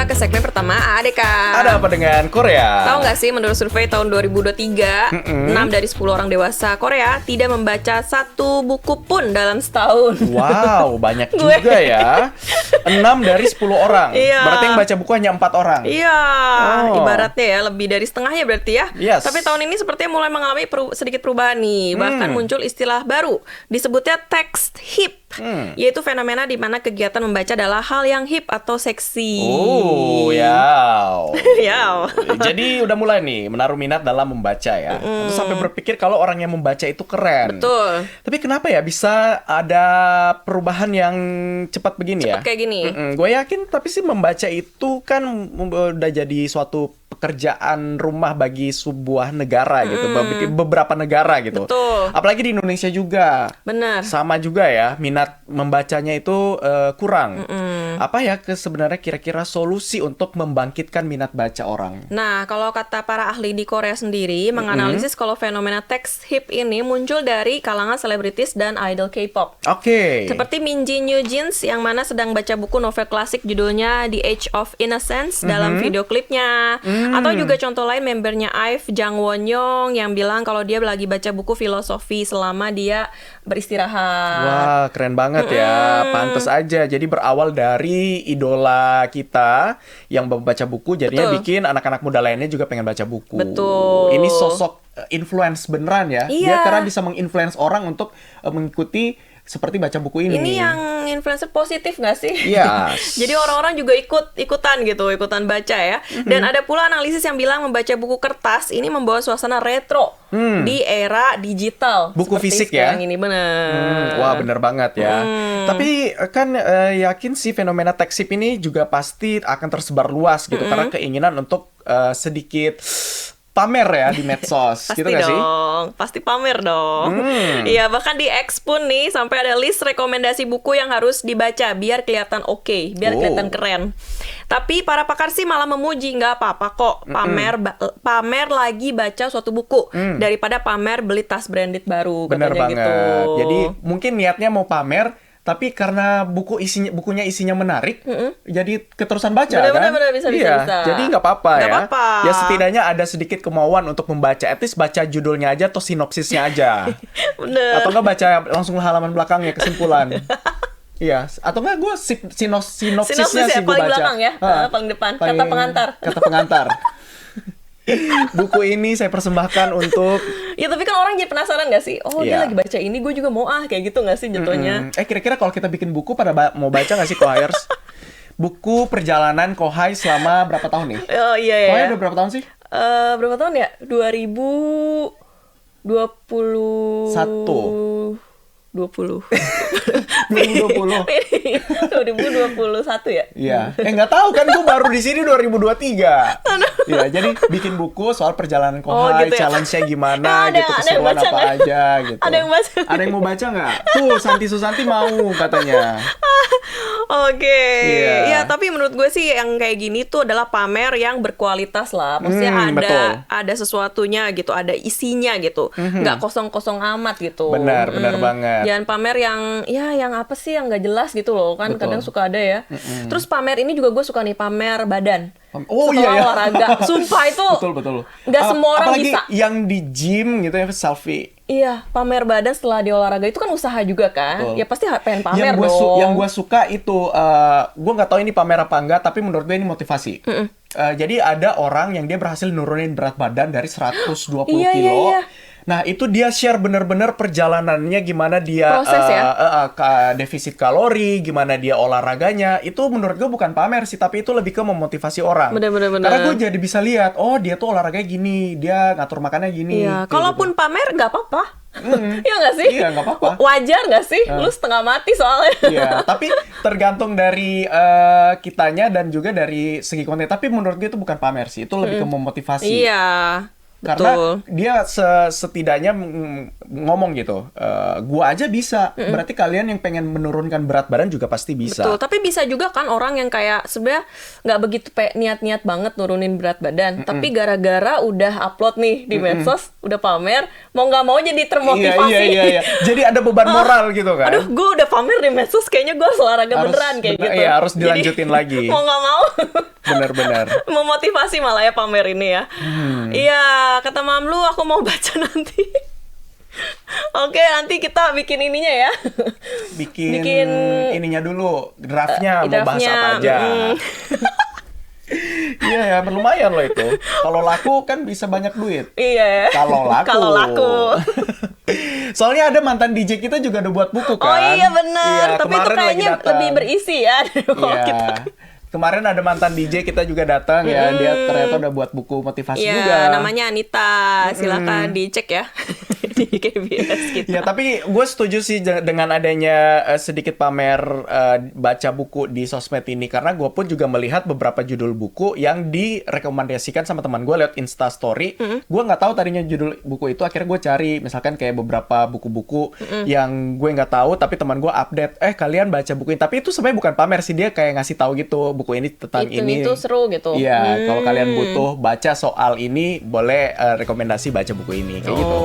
kita ke segmen pertama, ADK. Ada apa dengan Korea? Tahu nggak sih, menurut survei tahun 2023, 6 dari 10 orang dewasa Korea tidak membaca satu buku pun dalam setahun. Wow, banyak juga ya. 6 dari 10 orang. Iya. Berarti yang baca buku hanya 4 orang. Iya, Oh. ibaratnya ya, lebih dari setengahnya berarti ya. Yes. Tapi tahun ini sepertinya mulai mengalami sedikit perubahan nih. Bahkan muncul istilah baru, disebutnya text hip. Yaitu fenomena di mana kegiatan membaca adalah hal yang hip atau seksi. Oh, ya. Ya. Jadi udah mulai nih menaruh minat dalam membaca ya. Terus sampai berpikir kalau orang yang membaca itu keren. Betul. Tapi kenapa ya bisa ada perubahan yang cepat begini ya? Cepat kayak gini. Gue yakin tapi sih membaca itu kan udah jadi suatu pekerjaan rumah bagi sebuah negara gitu, beberapa negara gitu. Betul. Apalagi di Indonesia juga. Benar. Sama juga ya, minat membacanya itu kurang. Apa ya sebenarnya kira-kira solusi untuk membangkitkan minat baca orang? Nah, kalau kata para ahli di Korea sendiri, menganalisis kalau fenomena text hip ini muncul dari kalangan selebritis dan idol K-pop. Oke. Seperti Minji New Jeans yang mana sedang baca buku novel klasik judulnya The Age of Innocence dalam video klipnya. Atau juga contoh lain membernya IVE, Jang Won-young yang bilang kalau dia lagi baca buku filosofi selama dia beristirahat. Wah, keren banget ya. Pantes aja. Jadi berawal dari idola kita yang membaca buku, jadinya Betul. bikin anak-anak muda lainnya juga pengen baca buku. Betul. Ini sosok influence beneran ya. Iya. Dia karena bisa menginfluence orang untuk mengikuti seperti baca buku ini. Ini yang influencer positif nggak sih? Yes. Jadi orang-orang juga ikutan ikutan baca ya. Dan ada pula analisis yang bilang membaca buku kertas ini membawa suasana retro di era digital. Buku seperti fisik ya? sekarang ini bener. Wah, bener banget ya. Tapi kan yakin sih fenomena text hip ini juga pasti akan tersebar luas gitu. Karena keinginan untuk sedikit pamer ya di medsos. Pasti gitu gak sih? dong, pasti pamer dong. Iya, bahkan di X pun nih sampai ada list rekomendasi buku yang harus dibaca biar kelihatan oke, biar kelihatan keren. Tapi para pakar sih malah memuji, nggak apa-apa kok pamer lagi baca suatu buku daripada pamer beli tas branded baru. Bener katanya banget. gitu. Jadi mungkin niatnya mau pamer, tapi karena bukunya isinya menarik, jadi keterusan baca kan? Bener, bisa. Jadi nggak apa-apa Nggak ya. apa-apa. Ya setidaknya ada sedikit kemauan untuk membaca. At least baca judulnya aja atau sinopsisnya aja. Bener. Atau nggak baca langsung halaman belakangnya, kesimpulan. Iya, atau nggak gue sinopsisnya Sinopsis ya, sih gue paling baca. belakang ya, paling depan. Kata pengantar. Kata pengantar. Buku ini saya persembahkan untuk... Ya tapi kan orang jadi penasaran gak sih? Oh dia Iya. lagi baca ini, gue juga mau kayak gitu gak sih jatuhnya? Kira-kira kalau kita bikin buku pada mau baca nggak sih Kohayers? Buku perjalanan Kohai selama berapa tahun nih? Oh iya ya. Kohai udah berapa tahun sih? Berapa tahun ya? 2021 20 2020. 2021 ya? Iya. Nggak tahu kan, gue baru di sini 2023. Iya, jadi bikin buku soal perjalanan Kohai, gitu ya? challenge-nya gimana, Nah, gitu, keseruan baca apa nggak? aja, gitu. Ada yang baca? Ada yang mau baca nggak? Tuh, Santi Susanti mau katanya. Oke. Iya. Ya, tapi menurut gue sih yang kayak gini tuh adalah pamer yang berkualitas lah. Maksudnya betul. ada sesuatunya gitu, ada isinya gitu. Nggak kosong-kosong amat gitu. Benar banget. Jangan pamer yang apa sih yang nggak jelas gitu loh kan. Betul. Kadang suka ada ya. Terus pamer ini juga gue suka nih, pamer badan. Oh setelah iya. olahraga. Sumpah itu Betul. nggak semua orang apalagi bisa. yang di gym gitu ya, selfie. Iya, pamer badan setelah di olahraga itu kan usaha juga kan. Betul. Ya pasti pengen pamer Yang dong. gue suka itu, gue nggak tahu ini pamer apa enggak, tapi menurut gue ini motivasi. Jadi ada orang yang dia berhasil nurunin berat badan dari 120 Iya, kilo. iya. Nah, itu dia share bener-bener perjalanannya, gimana dia Proses ya? defisit kalori, gimana dia olahraganya. Itu menurut gue bukan pamer sih, tapi itu lebih ke memotivasi orang. Bener. Karena gue jadi bisa lihat, oh dia tuh olahraganya gini, dia ngatur makannya gini. Iya, kayak kalaupun gitu. pamer nggak apa-apa. Iya nggak sih? Iya, nggak apa-apa. Wajar nggak sih? Lu setengah mati soalnya. Iya, tapi tergantung dari kitanya dan juga dari segi konten. Tapi menurut gue itu bukan pamer sih, itu lebih ke memotivasi. Iya. Karena dia setidaknya ngomong gitu, gua aja bisa, berarti kalian yang pengen menurunkan berat badan juga pasti bisa. Betul, tapi bisa juga kan orang yang kayak sebenarnya nggak begitu niat-niat banget nurunin berat badan, tapi gara-gara udah upload nih di medsos, udah pamer, mau nggak mau jadi termotivasi. Iya. Jadi ada beban moral gitu kan. Aduh, gue udah pamer di medsos, kayaknya gue harus olahraga beneran kayak gitu. Iya, harus dilanjutin lagi. Mau nggak mau. Bener-bener. Memotivasi malah ya pamer ini ya. Iya, kata Mamlu aku mau baca nanti. Oke, nanti kita bikin ininya ya. Bikin ininya dulu, draftnya mau bahas apa aja. Iya ya, lumayan loh itu. Kalau laku kan bisa banyak duit. Iya. Kalau laku. Soalnya ada mantan DJ kita juga udah buat buku kan. Oh iya benar. Iya, tapi itu kayaknya lebih berisi ya daripada kita. Kemarin ada mantan DJ kita juga datang ya, dia ternyata udah buat buku motivasi juga. Namanya Anita, silakan dicek ya di KBS kita. Ya, tapi gue setuju sih dengan adanya sedikit pamer baca buku di sosmed ini, karena gue pun juga melihat beberapa judul buku yang direkomendasikan sama teman gue lewat Insta Story. Gue nggak tahu tadinya judul buku itu, akhirnya gue cari misalkan kayak beberapa buku-buku yang gue nggak tahu, tapi teman gue update, kalian baca buku ini. Tapi itu sebenarnya bukan pamer sih, dia kayak ngasih tahu gitu, buku ini tentang ini. Itu seru gitu. Iya, kalau kalian butuh baca soal ini, boleh rekomendasi baca buku ini kayak gitu.